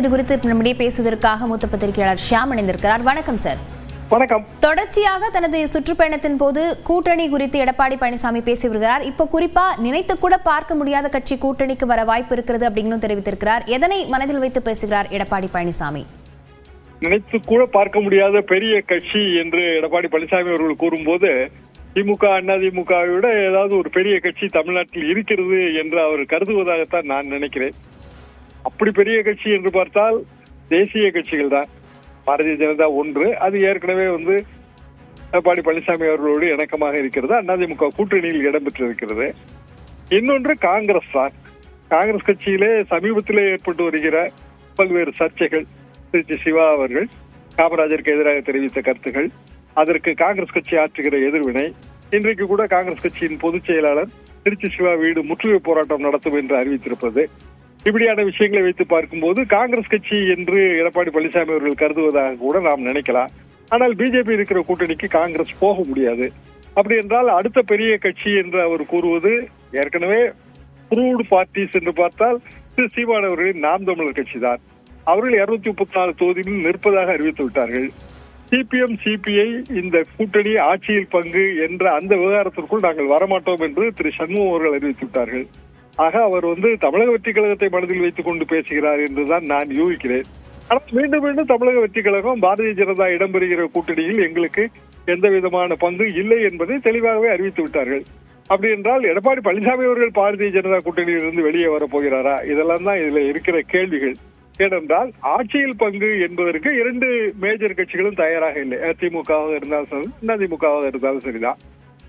இது குறித்து நம்முடைய பேசுவதற்காக மூத்த பத்திரிகையாளர் ஷியாம் இணைந்திருக்கிறார். வணக்கம் சார். வணக்கம். தொடர்ச்சியாக தனது சுற்றுப்பயணத்தின் போது கூட்டணி குறித்து எடப்பாடி பழனிசாமி பேசி வருகிறார். இப்போ குறிப்பா நினைத்து கூட பார்க்க முடியாத கட்சி கூட்டணிக்கு வர வாய்ப்பு இருக்கிறது அப்படின்னு தெரிவித்திருக்கிறார். எதனை மனதில் வைத்து பேசுகிறார் எடப்பாடி பழனிசாமி? நினைத்து கூட பார்க்க முடியாத பெரிய கட்சி என்று எடப்பாடி பழனிசாமி அவர்கள் கூறும்போது திமுக அதிமுகவை விட ஏதாவது ஒரு பெரிய கட்சி தமிழ்நாட்டில் இருக்கிறது என்று அவர் கருதுவதாகத்தான் நான் நினைக்கிறேன். அப்படி பெரிய கட்சி என்று பார்த்தால் தேசிய கட்சிகள் தான். பாரதிய ஜனதா ஒன்று, அது ஏற்கனவே எடப்பாடி பழனிசாமி அவர்களோடு இணக்கமாக இருக்கிறது, அதிமுக கூட்டணியில் இடம்பெற்றிருக்கிறது. இன்னொன்று காங்கிரஸ் தான். காங்கிரஸ் கட்சியிலே சமீபத்திலே ஏற்பட்டு வருகிற பல்வேறு சர்ச்சைகள், திருச்சி சிவா அவர்கள் காமராஜருக்கு எதிராக தெரிவித்த கருத்துகள், அதற்கு காங்கிரஸ் கட்சி ஆற்றுகிற எதிர்வினை, இன்றைக்கு கூட காங்கிரஸ் கட்சியின் பொதுச் செயலாளர் திருச்சி சிவா வீடு முற்றுகை போராட்டம் நடத்தும் என்று அறிவித்திருப்பது, இப்படியான விஷயங்களை வைத்து பார்க்கும்போது காங்கிரஸ் கட்சி என்று எடப்பாடி பழனிசாமி அவர்கள் கருதுவதாக கூட நாம் நினைக்கலாம். ஆனால் பிஜேபி இருக்கிற கூட்டணிக்கு காங்கிரஸ் போக முடியாது. அப்படி என்றால் அடுத்த பெரிய கட்சி என்று அவர் கூறுவது ஏற்கனவே ப்ரூவ்டு பார்ட்டிஸ் என்று பார்த்தால் திரு சீமான் அவர்களின் நாம் தமிழர் கட்சி தான். அவர்கள் 234 தொகுதியில் நிற்பதாக அறிவித்து விட்டார்கள். சிபிஎம் சிபிஐ இந்த கூட்டணி ஆட்சியில் பங்கு என்ற அந்த விவகாரத்திற்குள் நாங்கள் வரமாட்டோம் என்று திரு சண்முகம் அவர்கள் அறிவித்து விட்டார்கள். ஆக அவர் தமிழக வெற்றி கழகத்தை மனதில் வைத்துக் கொண்டு பேசுகிறார் என்றுதான் நான் யூகிக்கிறேன். ஆனால் மீண்டும் மீண்டும் தமிழக வெற்றி கழகம் பாரதிய ஜனதா இடம்பெறுகிற கூட்டணியில் எங்களுக்கு எந்த விதமான பங்கு இல்லை என்பதை தெளிவாகவே அறிவித்து விட்டார்கள். அப்படி என்றால் எடப்பாடி பழனிசாமி அவர்கள் பாரதிய ஜனதா கூட்டணியில் இருந்து வெளியே வரப்போகிறாரா? இதெல்லாம் தான் இதுல இருக்கிற கேள்விகள். ஏனென்றால் ஆட்சியில் பங்கு என்பதற்கு 2 மேஜர் கட்சிகளும் தயாராக இல்லை. திமுகவாக இருந்தாலும் சரி, அதிமுகவாக இருந்தாலும் சரிதான்.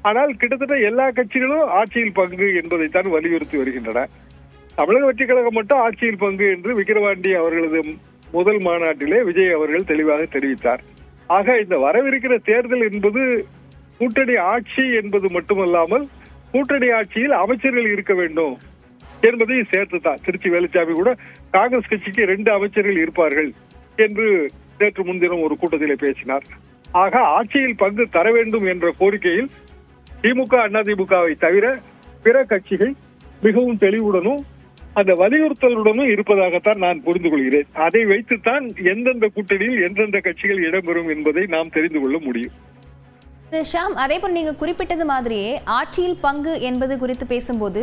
ஆனால் கிட்டத்தட்ட எல்லா கட்சிகளும் ஆட்சியில் பங்கு என்பதைத்தான் வலியுறுத்தி வருகின்றன. தமிழக வெற்றி கழகம் மட்டும் ஆட்சியில் பங்கு என்று விக்கிரவாண்டி அவர்களது முதல் மாநாட்டிலே விஜய் அவர்கள் தெளிவாக தெரிவித்தார். ஆக இந்த வரவிருக்கிற தேர்தல் என்பது கூட்டணி ஆட்சி என்பது மட்டுமல்லாமல் கூட்டணி ஆட்சியில் அமைச்சர்கள் இருக்க வேண்டும் என்பதையும் சேர்த்துதான். திருச்சி வேலுச்சாமி கூட காங்கிரஸ் கட்சிக்கு 2 அமைச்சர்கள் இருப்பார்கள் என்று நேற்று முன்தினம் ஒரு கூட்டத்திலே பேசினார். ஆக ஆட்சியில் பங்கு தர வேண்டும் என்ற கோரிக்கையில் திமுக அதிமுகவை தவிர பிற கட்சிகள் மிகவும் தெளிவுடனும் அந்த வலியுறுத்தலுடனும் இருப்பதாகத்தான் நான் புரிந்து கொள்கிறேன். அதை வைத்துத்தான் எந்தெந்த கூட்டணியில் எந்தெந்த கட்சிகள் இடம்பெறும் என்பதை நாம் தெரிந்து கொள்ள முடியும். ஷாம், அதே போல் நீங்க குறிப்பிட்டது மாதிரியே ஆட்சியில் பங்கு என்பது குறித்து பேசும்போது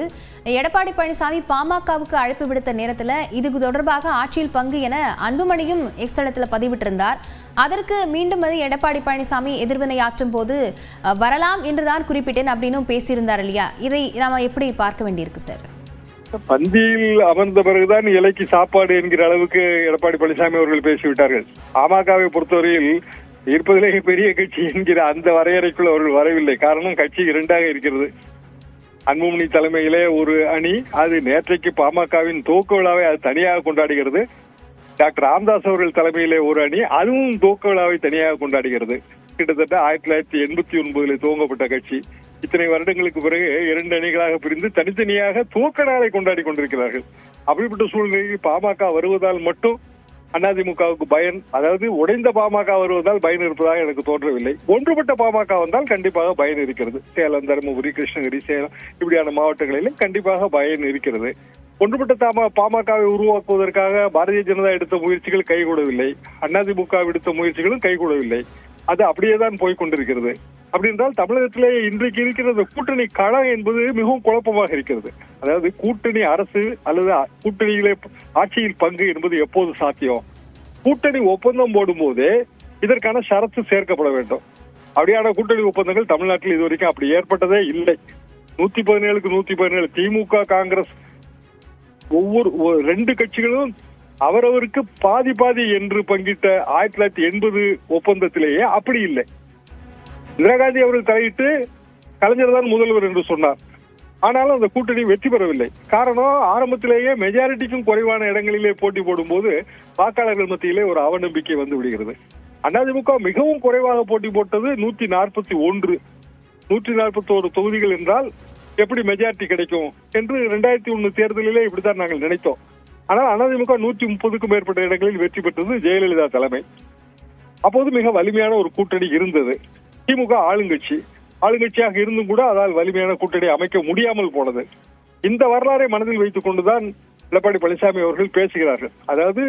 எடப்பாடி பழனிசாமி பாமகவுக்கு அழைப்பு விடுத்த நேரத்தில் இது தொடர்பாக ஆட்சியில் பங்கு என அன்புமணியும் எக்ஸ் தளத்தில் பதிவிட்டிருந்தார். அதற்கு மீண்டும் எடப்பாடி பழனிசாமி எதிர்வினை ஆற்றும் போது வரலாம் என்றுதான் குறிப்பிட்டேன் அப்படின்னு பேசியிருந்தார் இல்லையா? இதை நாம எப்படி பார்க்க வேண்டியிருக்கு சார்? பந்தியில் அமர்ந்த பிறகுதான் இலைக்கு சாப்பாடு என்கிற அளவுக்கு எடப்பாடி பழனிசாமி அவர்கள் பேசிவிட்டார்கள். பாமகவை பொறுத்தவரையில் இருப்பதிலேயே பெரிய கட்சி என்கிற அந்த வரையறைக்குள் அவர்கள் வரவில்லை. காரணம், கட்சி 2ஆக இருக்கிறது. அன்புமணி தலைமையிலே ஒரு அணி, அது நேற்றைக்கு பாமகவின் துவக்க விழாவை அது தனியாக கொண்டாடுகிறது. டாக்டர் ராமதாஸ் அவர்கள் தலைமையிலே ஒரு அணி, அதுவும் துவக்க விழாவை தனியாக கொண்டாடுகிறது. கிட்டத்தட்ட 1989 துவங்கப்பட்ட கட்சி இத்தனை வருடங்களுக்கு பிறகு 2 அணிகளாக பிரிந்து தனித்தனியாக துவக்க நாளை கொண்டாடி கொண்டிருக்கிறார்கள். அப்படிப்பட்ட சூழ்நிலையில் பாமக வருவதால் மட்டும் அதிமுகவுக்கு பயன், அதாவது உடைந்த பாமக வருவதால் பயன் இருப்பதாக எனக்கு தோன்றவில்லை. ஒன்றுபட்ட பாமக வந்தால் கண்டிப்பாக பயன் இருக்கிறது. சேலம், தருமபுரி, கிருஷ்ணகிரி, சேலம் இப்படியான மாவட்டங்களிலும் கண்டிப்பாக பயன் இருக்கிறது. ஒன்றுபட்ட பாமகவை உருவாக்குவதற்காக பாரதிய ஜனதா எடுத்த முயற்சிகள் கைகூடவில்லை, அதிமுக எடுத்த முயற்சிகளும் கைகூடவில்லை. அது அப்படியேதான் போய்கொண்டிருக்கிறது. அப்படி என்றால் தமிழகத்திலே இன்றைக்கு இருக்கிற கூட்டணி களம் என்பது மிகவும் குழப்பமாக இருக்கிறது. அதாவது கூட்டணி அரசு அல்லது கூட்டணியிலே ஆட்சியில் பங்கு என்பது எப்போது சாத்தியம்? கூட்டணி ஒப்பந்தம் போடும் போதே இதற்கான ஷரத்து சேர்க்கப்பட வேண்டும். அப்படியான கூட்டணி ஒப்பந்தங்கள் தமிழ்நாட்டில் இதுவரைக்கும் அப்படி ஏற்பட்டதே இல்லை. 117க்கு 117 திமுக காங்கிரஸ் ஒவ்வொரு 2 கட்சிகளும் அவரவருக்கு பாதி பாதி என்று பங்கிட்ட 1980 ஒப்பந்தத்திலேயே அப்படி இல்லை. இந்திரா காந்தி அவர்கள் தலையிட்டு கலைஞர் தான் முதல்வர் என்று சொன்னார். ஆனாலும் அந்த கூட்டணி வெற்றி பெறவில்லை. காரணம், ஆரம்பத்திலேயே மெஜாரிட்டிக்கும் குறைவான இடங்களிலே போட்டி போடும் போது வாக்காளர்கள் மத்தியிலே ஒரு அவநம்பிக்கை வந்து விடுகிறது. அதிமுக மிகவும் குறைவாக போட்டி போட்டது 141 தொகுதிகள் என்றால் எப்படி மெஜாரிட்டி கிடைக்கும் என்று 2001 தேர்தலிலே இப்படித்தான் நாங்கள் நினைத்தோம். ஆனால் அதிமுக 130க்கும் மேற்பட்ட இடங்களில் வெற்றி பெற்றது ஜெயலலிதா தலைமை. அப்போது மிக வலிமையான ஒரு கூட்டணி இருந்தது. திமுக ஆளுங்கட்சியாக இருந்தும் கூட அதால் வலிமையான கூட்டணி அமைக்க முடியாமல் போனது. இந்த வரலாறை மனதில் வைத்துக் கொண்டுதான் எடப்பாடி பழனிசாமி அவர்கள் பேசுகிறார்கள். அதாவது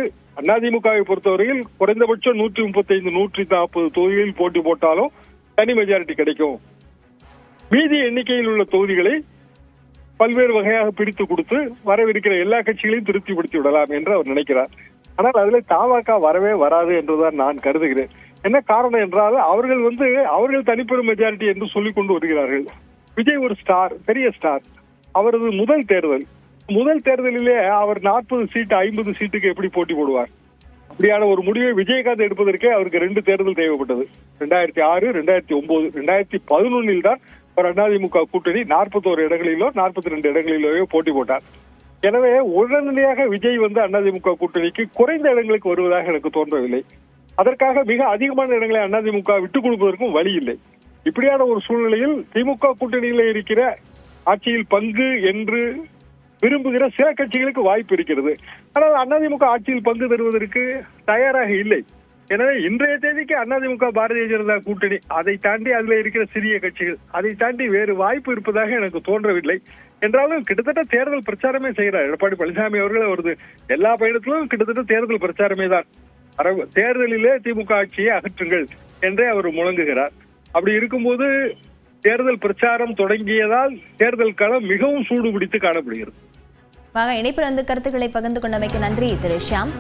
அதிமுகவை பொறுத்தவரையில் குறைந்தபட்சம் 135 140 தொகுதிகளில் போட்டி போட்டாலும் தனி மெஜாரிட்டி கிடைக்கும். மீதி எண்ணிக்கையில் உள்ள தொகுதிகளை பல்வேறு வகையாக பிரித்து கொடுத்து வரவிருக்கிற எல்லா கட்சிகளையும் திருப்திப்படுத்தி விடலாம் என்று அவர் நினைக்கிறார். ஆனால் அதில் தமாக வரவே வராது என்றுதான் நான் கருதுகிறேன். என்ன காரணம் என்றால் அவர்கள் தனிப்பெரும் மெஜாரிட்டி என்று சொல்லிக் கொண்டு வருகிறார்கள். விஜய் ஒரு ஸ்டார், பெரிய ஸ்டார். அவரது முதல் தேர்தலிலே அவர் 40 சீட்டு 50 சீட்டுக்கு எப்படி போட்டி போடுவார்? அப்படியான ஒரு முடிவை விஜயகாந்த் எடுப்பதற்கே அவருக்கு 2 தேர்தல் தேவைப்பட்டது. 2006, 2009, 2011 தான் ஒரு அதிமுக கூட்டணி 41 இடங்களிலோ 42 இடங்களிலோ போட்டி போட்டார். எனவே உடனடியாக விஜய் அதிமுக கூட்டணிக்கு குறைந்த இடங்களுக்கு வருவதாக எனக்கு தோன்றவில்லை. அதற்காக மிக அதிகமான இடங்களை அதிமுக விட்டுக் கொடுப்பதற்கும் வழி இல்லை. இப்படியான ஒரு சூழ்நிலையில் திமுக கூட்டணியில இருக்கிற ஆட்சியில் பங்கு என்று விரும்புகிற சில கட்சிகளுக்கு வாய்ப்பு இருக்கிறது. ஆனால் அதிமுக ஆட்சியில் பங்கு தருவதற்கு தயாராக இல்லை. எனவே இன்றைய தேதிக்கு அதிமுக பாரதிய ஜனதா கூட்டணி, அதை தாண்டி அதுல இருக்கிற சிறிய கட்சிகள், அதை தாண்டி வேறு வாய்ப்பு இருப்பதாக எனக்கு தோன்றவில்லை. என்றாலும் கிட்டத்தட்ட தேர்தல் பிரச்சாரமே செய்கிறார் எடப்பாடி பழனிசாமி அவர்கள். அவரது எல்லா பயணத்திலும் கிட்டத்தட்ட தேர்தல் பிரச்சாரமே தான். தேர்தலிலே திமுக ஆட்சியை அகற்றுங்கள் என்றே அவர் முழங்குகிறார். அப்படி இருக்கும்போது தேர்தல் பிரச்சாரம் தொடங்கியதால் தேர்தல் களம் மிகவும் சூடு பிடித்து காணப்படுகிறது. இணைப்பில் கருத்துக்களை பகிர்ந்து கொண்டமைக்கு நன்றி திரு ஷியாம்.